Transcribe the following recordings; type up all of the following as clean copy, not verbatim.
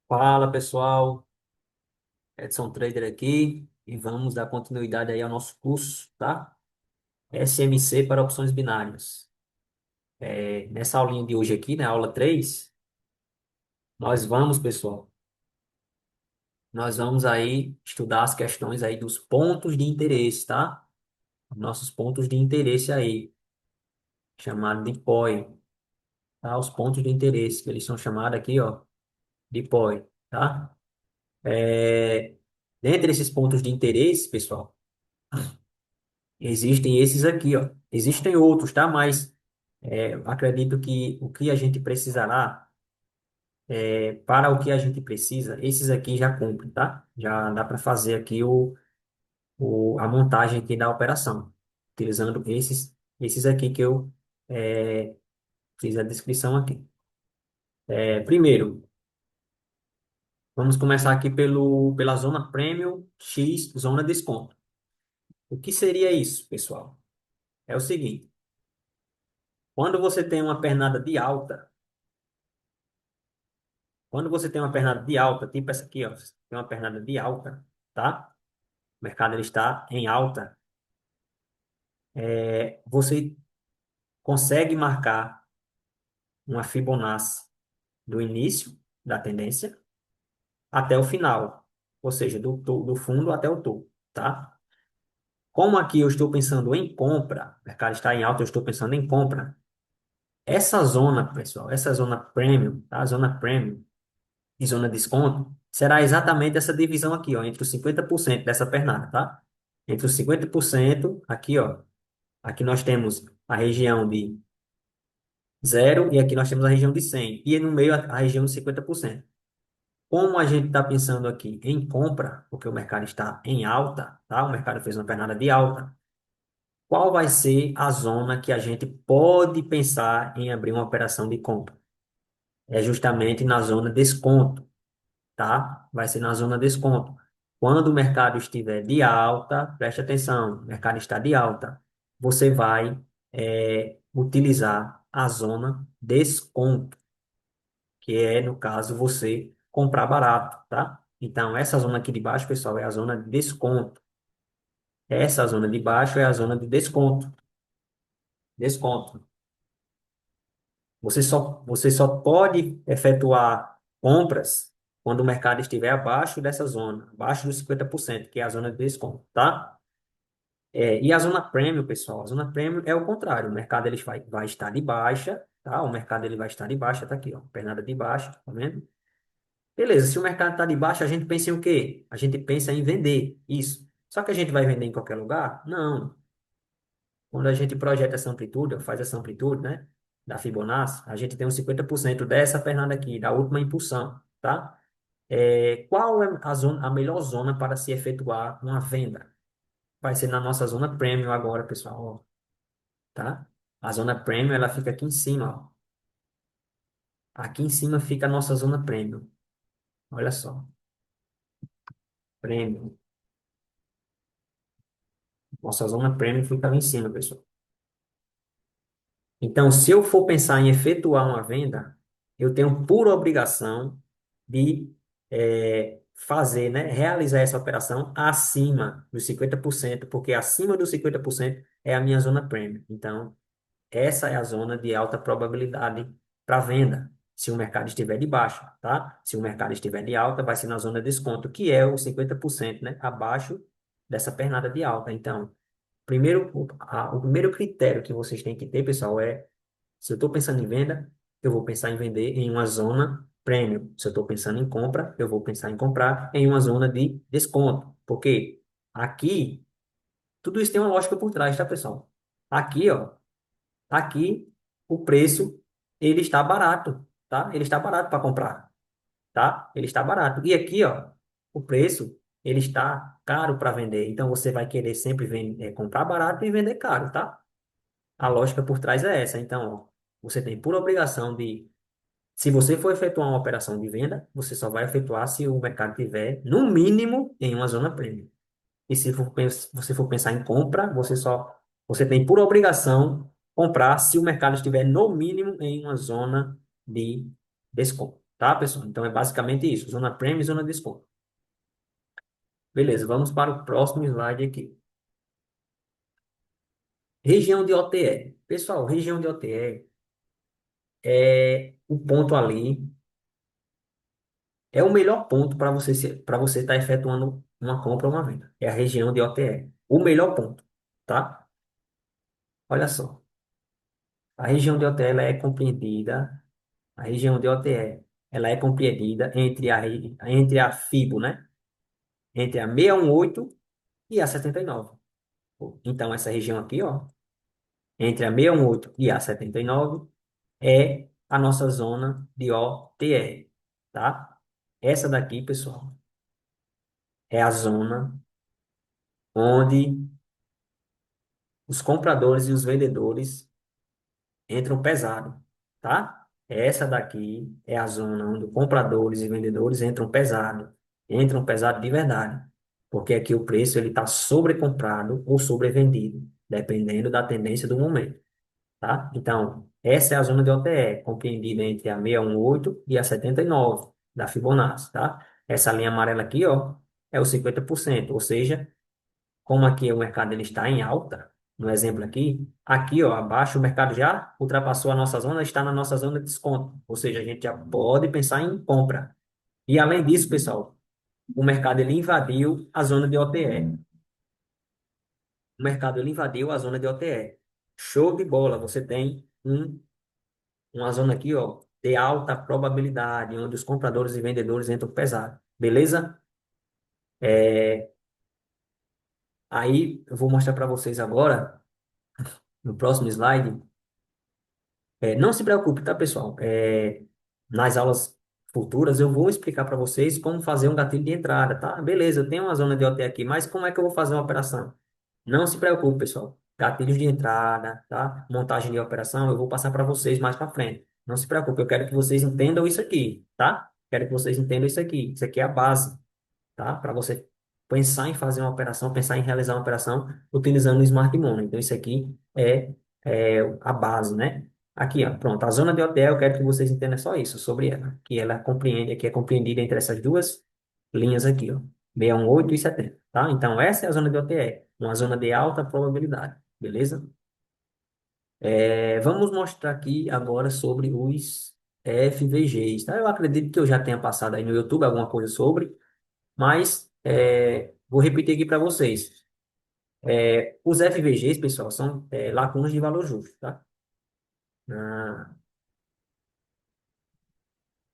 Fala pessoal, Edson Trader aqui e vamos dar continuidade aí ao nosso curso, tá? SMC para opções binárias. Nessa aulinha de hoje aqui, na aula 3, nós vamos, pessoal, nós vamos aí estudar as questões aí dos pontos de interesse, tá? Nossos pontos de interesse aí, chamado de POI, tá? Os pontos de interesse, que eles são chamados aqui, ó, de POI, tá? É, Dentre esses pontos de interesse, pessoal, existem esses aqui, ó. Existem outros, tá? Mas acredito que o que a gente precisará, para o que a gente precisa, esses aqui já cumprem, tá? Já dá para fazer aqui a montagem aqui da operação, utilizando esses aqui que eu é, fiz a descrição aqui. Primeiro, vamos começar aqui pela zona Premium X, zona desconto. O que seria isso, pessoal? É o seguinte, quando você tem uma pernada de alta, quando você tem uma pernada de alta, tipo essa aqui, ó, você tem uma pernada de alta, tá? O mercado ele está em alta. Você consegue marcar uma Fibonacci do início da tendência até o final, ou seja, do fundo até o topo, tá? Como aqui eu estou pensando em compra, o mercado está em alta, eu estou pensando em compra. Essa zona, pessoal, essa zona premium, tá? Zona premium e zona desconto, será exatamente essa divisão aqui, ó, entre os 50% dessa pernada, tá? Entre os 50% aqui, ó, aqui nós temos a região de 0 e aqui nós temos a região de 100 e no meio a região de 50%. Como a gente está pensando aqui em compra, porque o mercado está em alta, tá? O mercado fez uma pernada de alta. Qual vai ser a zona que a gente pode pensar em abrir uma operação de compra? É justamente na zona desconto, tá? Vai ser na zona desconto. Quando o mercado estiver de alta, preste atenção, o mercado está de alta, você vai utilizar a zona desconto, que é, no caso, você comprar barato, tá? Então, essa zona aqui de baixo, pessoal, é a zona de desconto. Essa zona de baixo é a zona de desconto. Desconto. Você só pode efetuar compras quando o mercado estiver abaixo dessa zona, abaixo dos 50%, que é a zona de desconto, tá? E a zona premium, pessoal, a zona premium é o contrário, o mercado ele vai estar de baixa, tá? O mercado ele vai estar de baixa, tá aqui, ó, pernada de baixa, tá vendo? Beleza, se o mercado está de baixa, a gente pensa em o quê? A gente pensa em vender, isso. Só que a gente vai vender em qualquer lugar? Não. Quando a gente projeta essa amplitude, faz essa amplitude, né, da Fibonacci, a gente tem uns 50% dessa pernada aqui, da última impulsão, tá? Qual é a melhor zona para se efetuar uma venda? Vai ser na nossa zona premium agora, pessoal, ó, tá? A zona premium, ela fica aqui em cima, ó. Aqui em cima fica a nossa zona premium. Olha só, premium. Nossa zona premium fica ali em cima, pessoal. Então, se eu for pensar em efetuar uma venda, eu tenho por obrigação de fazer, né, realizar essa operação acima dos 50%, porque acima dos 50% é a minha zona premium. Então, essa é a zona de alta probabilidade para venda, se o mercado estiver de baixa, tá? Se o mercado estiver de alta, vai ser na zona de desconto, que é os 50%, né, abaixo dessa pernada de alta. Então, o primeiro critério que vocês têm que ter, pessoal, se eu estou pensando em venda, eu vou pensar em vender em uma zona premium. Se eu estou pensando em compra, eu vou pensar em comprar em uma zona de desconto. Porque aqui, tudo isso tem uma lógica por trás, tá, pessoal? Aqui, ó, aqui o preço ele está barato, tá? Ele está barato para comprar, tá? Ele está barato. E aqui, ó, o preço ele está caro para vender. Então você vai querer sempre comprar barato e vender caro, tá? A lógica por trás é essa. Então, ó, você tem por obrigação de, se você for efetuar uma operação de venda, você só vai efetuar se o mercado tiver, no mínimo, em uma zona premium. E se você for pensar em compra, você tem por obrigação comprar se o mercado estiver, no mínimo, em uma zona de desconto. Tá, pessoal? Então é basicamente isso, zona premium e zona de desconto. Beleza, vamos para o próximo slide aqui. Região de OTE. Pessoal, região de OTE é o ponto ali, é o melhor ponto para você estar efetuando uma compra ou uma venda. É a região de OTE. O melhor ponto, tá? Olha só. A região de OTE ela é compreendida, a região de OTE ela é compreendida entre a FIBO, né? Entre a 618 e a 79. Então, essa região aqui, ó, entre a 618 e a 79 é a nossa zona de OTR, tá? Essa daqui, pessoal, é a zona onde os compradores e os vendedores entram pesado, tá? Essa daqui é a zona onde os compradores e vendedores entram pesado de verdade, porque aqui o preço ele está sobrecomprado ou sobrevendido, dependendo da tendência do momento. Tá? Então, essa é a zona de OTE, compreendida entre a 618 e a 79 da Fibonacci, tá? Essa linha amarela aqui, ó, é o 50%, ou seja, como aqui o mercado ele está em alta, no exemplo aqui, ó, abaixo o mercado já ultrapassou a nossa zona, está na nossa zona de desconto, ou seja, a gente já pode pensar em compra. E além disso, pessoal, o mercado ele invadiu a zona de OTE. O mercado ele invadiu a zona de OTE. Show de bola, você tem uma zona aqui, ó, de alta probabilidade, onde os compradores e vendedores entram pesado. Beleza? É, aí eu vou mostrar para vocês agora, no próximo slide. Não se preocupe, tá, pessoal? Nas aulas futuras eu vou explicar para vocês como fazer um gatilho de entrada, tá? Beleza, eu tenho uma zona de OT aqui, mas como é que eu vou fazer uma operação? Não se preocupe, pessoal. Gatilhos de entrada, tá? Montagem de operação, eu vou passar para vocês mais para frente. Não se preocupe, eu quero que vocês entendam isso aqui, tá? Quero que vocês entendam isso aqui. Isso aqui é a base, tá? Para você pensar em fazer uma operação, pensar em realizar uma operação utilizando o Smart Money. Então, isso aqui é a base, né? Aqui, ó, pronto. A zona de hotel, eu quero que vocês entendam só isso, sobre ela. Que ela compreende, aqui é compreendida entre essas duas linhas aqui, ó. 618 e 70, tá? Então, essa é a zona de OTE, uma zona de alta probabilidade, beleza? Vamos mostrar aqui agora sobre os FVGs, tá? Eu acredito que eu já tenha passado aí no YouTube alguma coisa sobre, mas vou repetir aqui para vocês. Os FVGs, pessoal, são lacunas de valor justo, tá? Na,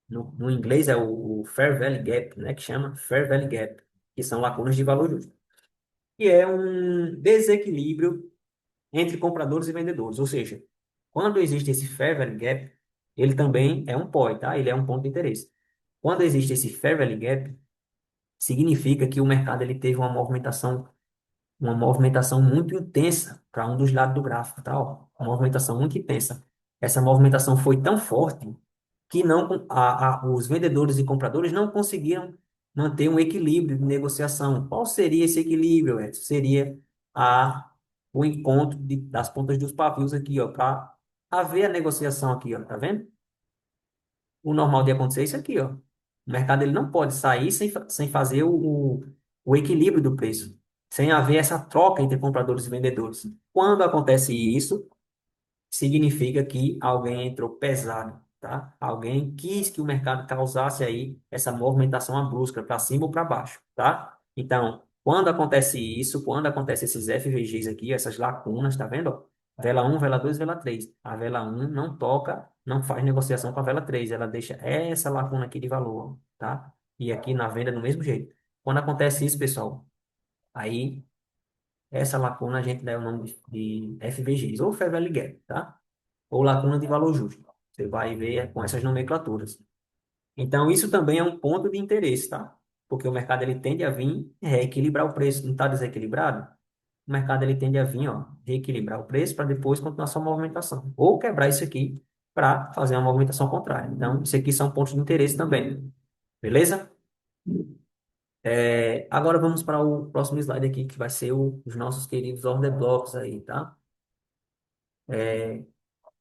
no inglês é o Fair Value Gap, né? Que chama Fair Value Gap, que são lacunas de valor justo. E é um desequilíbrio entre compradores e vendedores. Ou seja, quando existe esse Fair Value Gap, ele também é um POI, tá? Ele é um ponto de interesse. Quando existe esse Fair Value Gap, significa que o mercado ele teve uma movimentação muito intensa para um dos lados do gráfico, tá? Ó, uma movimentação muito intensa. Essa movimentação foi tão forte que não os vendedores e compradores não conseguiram manter um equilíbrio de negociação. Qual seria esse equilíbrio, Edson? Seria o encontro das pontas dos pavios aqui, ó, para haver a negociação aqui, ó, tá vendo? O normal de acontecer é isso aqui, ó. O mercado ele não pode sair sem fazer o equilíbrio do preço, sem haver essa troca entre compradores e vendedores. Quando acontece isso, significa que alguém entrou pesado, tá? Alguém quis que o mercado causasse aí essa movimentação brusca para cima ou para baixo, tá? Então, quando acontece isso, quando acontece esses FVGs aqui, essas lacunas, tá vendo? Ó? Vela um, vela 2, vela 3. A vela um não toca, não faz negociação com a vela 3. Ela deixa essa lacuna aqui de valor, tá? E aqui na venda do mesmo jeito. Quando acontece isso, pessoal, aí essa lacuna a gente dá o nome de FVGs, ou Fair Value Gap, tá? Ou lacuna de valor justo. Você vai ver com essas nomenclaturas. Então, isso também é um ponto de interesse, tá? Porque o mercado ele tende a vir reequilibrar o preço. Não está desequilibrado? O mercado ele tende a vir, ó, reequilibrar o preço para depois continuar sua movimentação. Ou quebrar isso aqui para fazer uma movimentação contrária. Então, isso aqui são pontos de interesse também. Beleza? Agora vamos para o próximo slide aqui, que vai ser os nossos queridos order blocks aí, tá?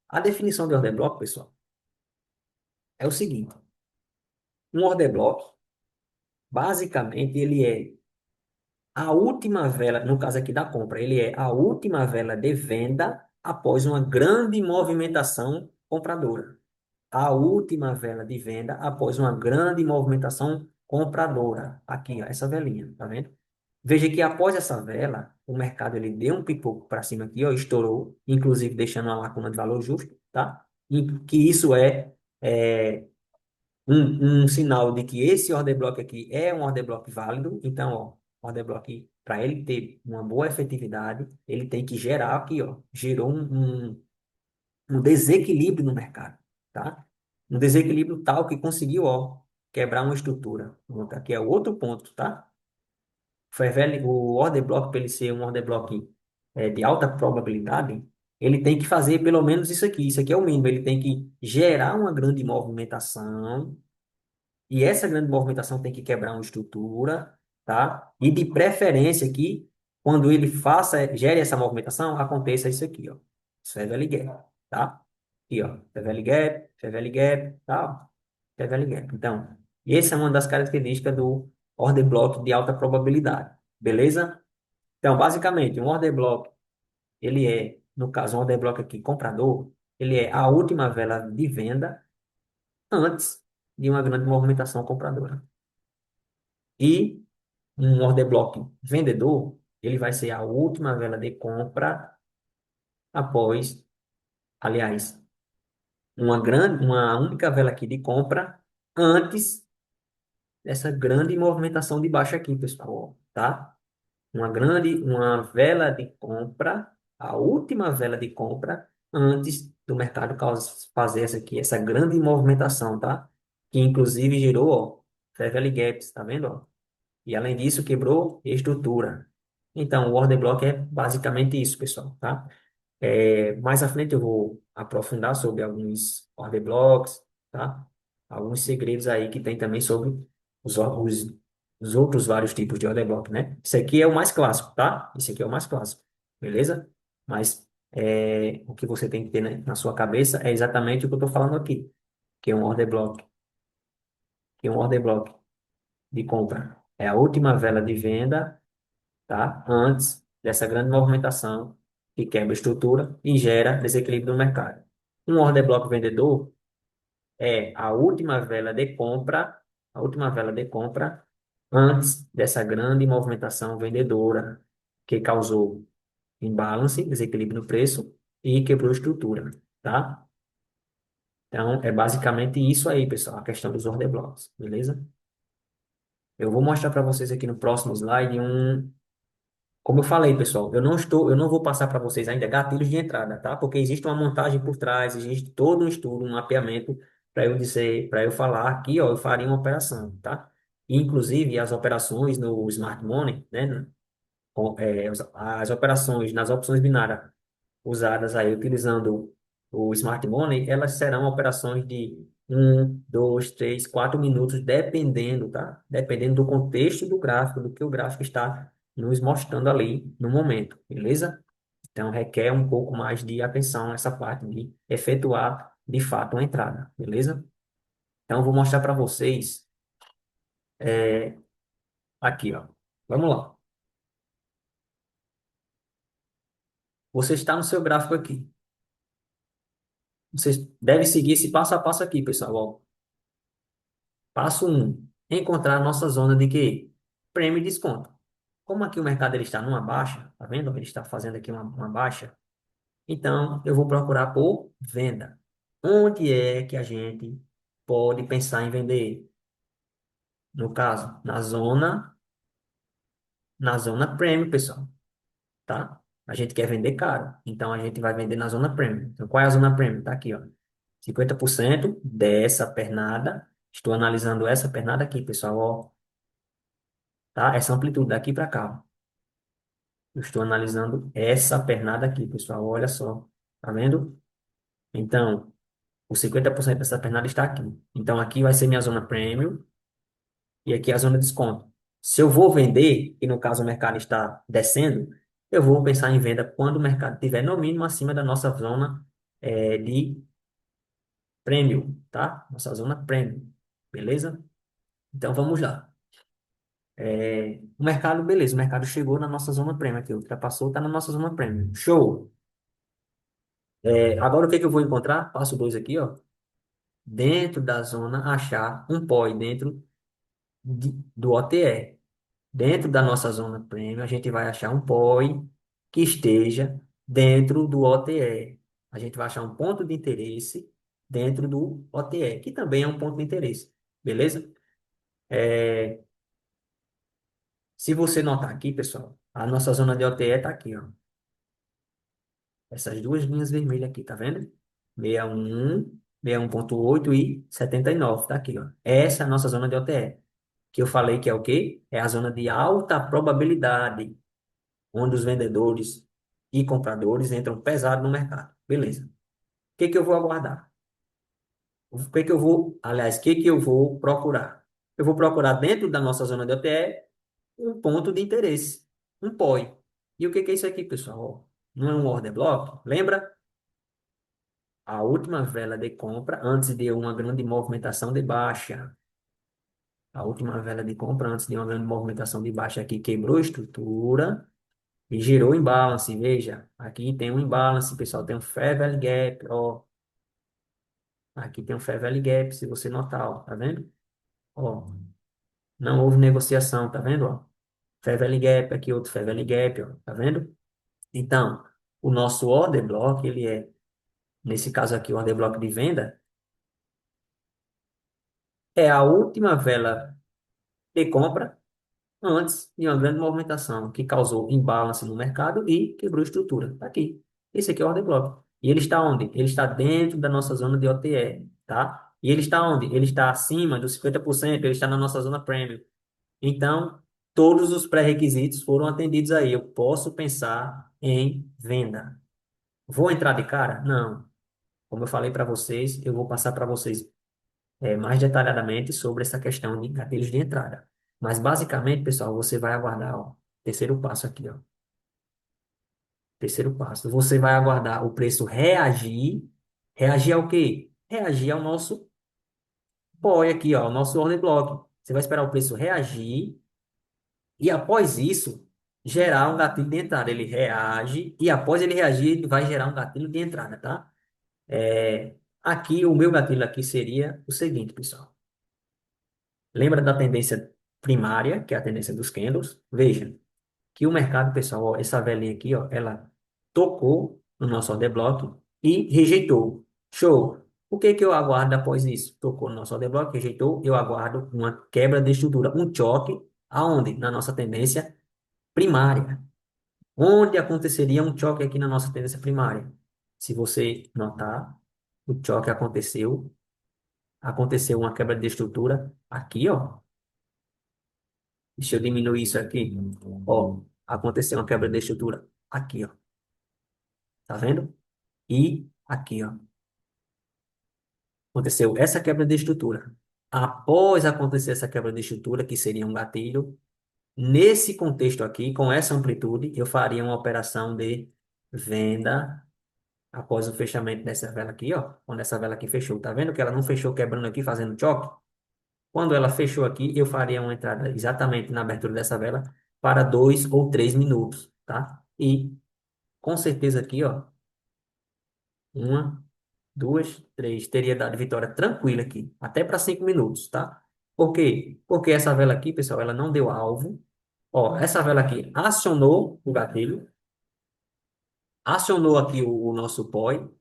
A definição de order block, pessoal, é o seguinte. Um order block, basicamente, ele é a última vela, no caso aqui da compra, ele é a última vela de venda após uma grande movimentação compradora. A última vela de venda após uma grande movimentação compradora. Aqui, ó, essa velinha, tá vendo? Veja que após essa vela, o mercado ele deu um pipoco para cima aqui, ó, estourou, inclusive deixando uma lacuna de valor justo, tá? E que isso é um sinal de que esse order block aqui é um order block válido. Então, ó, order block, para ele ter uma boa efetividade, ele tem que gerar aqui, ó, gerou um desequilíbrio no mercado, tá? Um desequilíbrio tal que conseguiu, ó, quebrar uma estrutura. Aqui é o outro ponto, tá? O order block, para ele ser um order block de alta probabilidade, ele tem que fazer pelo menos isso aqui. Isso aqui é o mínimo. Ele tem que gerar uma grande movimentação, e essa grande movimentação tem que quebrar uma estrutura, tá? E de preferência que, quando ele gere essa movimentação, aconteça isso aqui, ó. Fair Gap, tá? Aqui, ó. Fair Gap, tá? Fair Gap. Então, essa é uma das características do order block de alta probabilidade, beleza? Então, basicamente, um order block, ele é, no caso, um order block aqui, comprador, ele é a última vela de venda antes de uma grande movimentação compradora. E um order block vendedor, ele vai ser a última vela de compra após, aliás, uma única vela aqui de compra antes dessa grande movimentação de baixa aqui, pessoal, tá? Uma vela de compra, a última vela de compra antes do mercado fazer essa grande movimentação, tá? Que inclusive gerou, ó, Fair Gaps, tá vendo, ó? E além disso, quebrou estrutura. Então, o order block é basicamente isso, pessoal, tá? Mais à frente eu vou aprofundar sobre alguns order blocks, tá? Alguns segredos aí que tem também sobre os outros vários tipos de order block, né? Esse aqui é o mais clássico, tá? Esse aqui é o mais clássico, beleza? Mas o que você tem que ter, né, na sua cabeça é exatamente o que eu estou falando aqui, que é um order block, que é um order block de compra. É a última vela de venda, tá? Antes dessa grande movimentação que quebra a estrutura e gera desequilíbrio no mercado. Um order block vendedor é a última vela de compra antes dessa grande movimentação vendedora que causou imbalance, desequilíbrio no preço e quebrou a estrutura, tá? Então, é basicamente isso aí, pessoal, a questão dos order blocks, beleza? Eu vou mostrar para vocês aqui no próximo slide como eu falei, pessoal, eu não vou passar para vocês ainda gatilhos de entrada, tá? Porque existe uma montagem por trás, existe todo um estudo, um mapeamento para eu falar aqui, ó, eu faria uma operação, tá? Inclusive as operações no Smart Money, né? As operações nas opções binárias usadas aí utilizando o Smart Money, elas serão operações de 1, 2, 3, 4 minutos, dependendo, tá? Dependendo do contexto do gráfico, do que o gráfico está nos mostrando ali no momento, beleza? Então, requer um pouco mais de atenção essa parte de efetuar, de fato, uma entrada, beleza? Então, eu vou mostrar para vocês aqui, ó. Vamos lá. Você está no seu gráfico aqui. Vocês devem seguir esse passo a passo aqui, pessoal, ó. Passo um, encontrar a nossa zona de quê? Prêmio e desconto. Como aqui o mercado ele está numa baixa, tá vendo? Ele está fazendo aqui uma baixa. Então, eu vou procurar por venda. Onde é que a gente pode pensar em vender? No caso, na zona premium, pessoal, tá? A gente quer vender caro. Então, a gente vai vender na zona premium. Então, qual é a zona premium? Tá aqui, ó. 50% dessa pernada. Estou analisando essa pernada aqui, pessoal, ó, tá? Essa amplitude daqui para cá, ó. Eu estou analisando essa pernada aqui, pessoal. Olha só. Tá vendo? Então, os 50% dessa pernada está aqui. Então, aqui vai ser minha zona premium e aqui é a zona de desconto. Se eu vou vender, e no caso o mercado está descendo, eu vou pensar em venda quando o mercado estiver no mínimo acima da nossa zona de premium, tá? Nossa zona premium. Beleza? Então vamos lá. O mercado, beleza, o mercado chegou na nossa zona premium aqui, ultrapassou, está na nossa zona premium. Show! Agora o que que eu vou encontrar? Passo 2 aqui, ó. Dentro da zona, achar um POI dentro do OTE. Dentro da nossa zona premium, a gente vai achar um POI que esteja dentro do OTE. A gente vai achar um ponto de interesse dentro do OTE, que também é um ponto de interesse. Beleza? É, Se você notar aqui, pessoal, a nossa zona de OTE está aqui, ó. Essas duas linhas vermelhas aqui, tá vendo? 61, 61,8 e 79, tá aqui, ó. Essa é a nossa zona de OTE, que eu falei que é o quê? É a zona de alta probabilidade, onde os vendedores e compradores entram pesado no mercado. Beleza. O que que eu vou aguardar? O que que eu vou, aliás, o que que eu vou procurar? Eu vou procurar dentro da nossa zona de OTE um ponto de interesse, um POI. E o que que é isso aqui, pessoal? Não é um order block? Lembra? A última vela de compra antes de uma grande movimentação de baixa. A última vela de compra antes de uma grande movimentação de baixa aqui quebrou a estrutura e girou imbalance. Veja, aqui tem um imbalance, pessoal, tem um Fair Value Gap, ó. Aqui tem um Fair Value Gap, se você notar, ó, tá vendo? Ó, não houve negociação, tá vendo, ó? Fair Value Gap, aqui outro Fair Value Gap, ó, tá vendo? Então, o nosso order block, ele é, nesse caso aqui, o order block de venda, é a última vela de compra antes de uma grande movimentação que causou imbalance no mercado e quebrou a estrutura. Tá aqui. Esse aqui é o order block. E ele está onde? Ele está dentro da nossa zona de OTE, tá? E ele está onde? Ele está acima dos 50%, ele está na nossa zona premium. Então, todos os pré-requisitos foram atendidos aí. Eu posso pensar em venda. Vou entrar de cara? Não. Como eu falei para vocês, eu vou passar para vocês mais detalhadamente sobre essa questão de gatilhos de entrada. Mas basicamente, pessoal, você vai aguardar, ó, terceiro passo aqui, ó. Terceiro passo. Você vai aguardar o preço reagir. Reagir ao quê? Reagir ao nosso POI aqui, ó, o nosso order block. Você vai esperar o preço reagir e após isso gerar um gatilho de entrada. Ele reage e após ele reagir, ele vai gerar um gatilho de entrada, tá? Aqui, o meu gatilho aqui seria o seguinte, pessoal. Lembra da tendência primária, que é a tendência dos candles? Veja que o mercado, pessoal, ó, essa velinha aqui, ó, ela tocou no nosso order block e rejeitou. Show! O que que eu aguardo após isso? Tocou no nosso order block, rejeitou, eu aguardo uma quebra de estrutura, um choque, aonde? Na nossa tendência primária. Onde aconteceria um choque aqui na nossa tendência primária? Se você notar, o choque aconteceu uma quebra de estrutura aqui, ó. Deixa eu diminuir isso aqui. Ó, aconteceu uma quebra de estrutura aqui, ó. Tá vendo? E aqui, ó. Aconteceu essa quebra de estrutura. Após acontecer essa quebra de estrutura, que seria um gatilho, nesse contexto aqui, com essa amplitude, eu faria uma operação de venda após o fechamento dessa vela aqui, ó. Quando essa vela aqui fechou. Tá vendo que ela não fechou quebrando aqui, fazendo choque? Quando ela fechou aqui, eu faria uma entrada exatamente na abertura dessa vela para 2 ou 3 minutos, tá? E com certeza aqui, ó, uma, duas, três, teria dado vitória tranquila aqui, até para 5 minutos, tá? Por quê? Porque essa vela aqui, pessoal, ela não deu alvo. Ó, essa vela aqui acionou o gatilho, acionou aqui o nosso POI.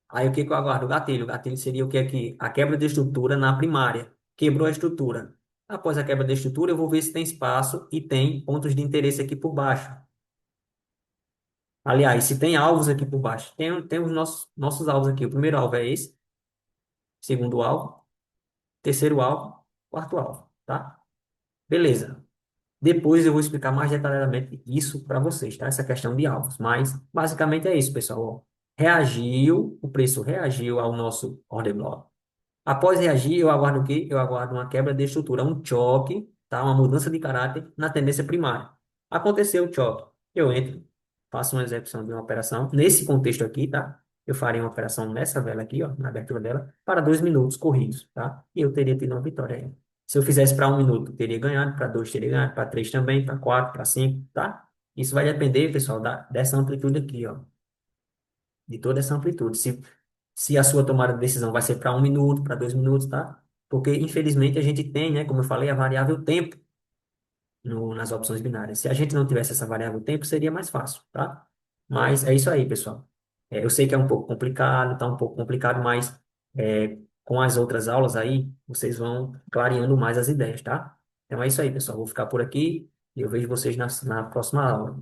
Aí o que que eu aguardo? O gatilho. O gatilho seria o que aqui? A quebra de estrutura na primária. Quebrou a estrutura. Após a quebra da estrutura, eu vou ver se tem espaço e tem pontos de interesse aqui por baixo. Aliás, se tem alvos aqui por baixo. Tem os nossos alvos aqui. O primeiro alvo é esse. Segundo alvo. Terceiro alvo. Quarto alvo. Tá? Beleza. Depois eu vou explicar mais detalhadamente isso para vocês, tá? Essa questão de alvos. Mas, basicamente é isso, pessoal. Ó. Reagiu, o preço reagiu ao nosso order block. Após reagir, eu aguardo o quê? Eu aguardo uma quebra de estrutura, um choque, tá? Uma mudança de caráter na tendência primária. Aconteceu o choque. Eu entro, faço uma execução de uma operação. Nesse contexto aqui, tá? Eu faria uma operação nessa vela aqui, ó, na abertura dela, para 2 minutos corridos, tá? E eu teria tido uma vitória aí. Se eu fizesse para 1 minuto, teria ganhado, para 2 teria ganhado, para 3 também, para 4, para 5, tá? Isso vai depender, pessoal, dessa amplitude aqui, ó, de toda essa amplitude. Se a sua tomada de decisão vai ser para 1 minuto, para 2 minutos, tá? Porque, infelizmente, a gente tem, né, como eu falei, a variável tempo nas opções binárias. Se a gente não tivesse essa variável tempo, seria mais fácil, tá? Mas é isso aí, pessoal. Eu sei que é um pouco complicado, tá um pouco complicado, mas com as outras aulas aí, vocês vão clareando mais as ideias, tá? Então é isso aí, pessoal. Vou ficar por aqui e eu vejo vocês na próxima aula.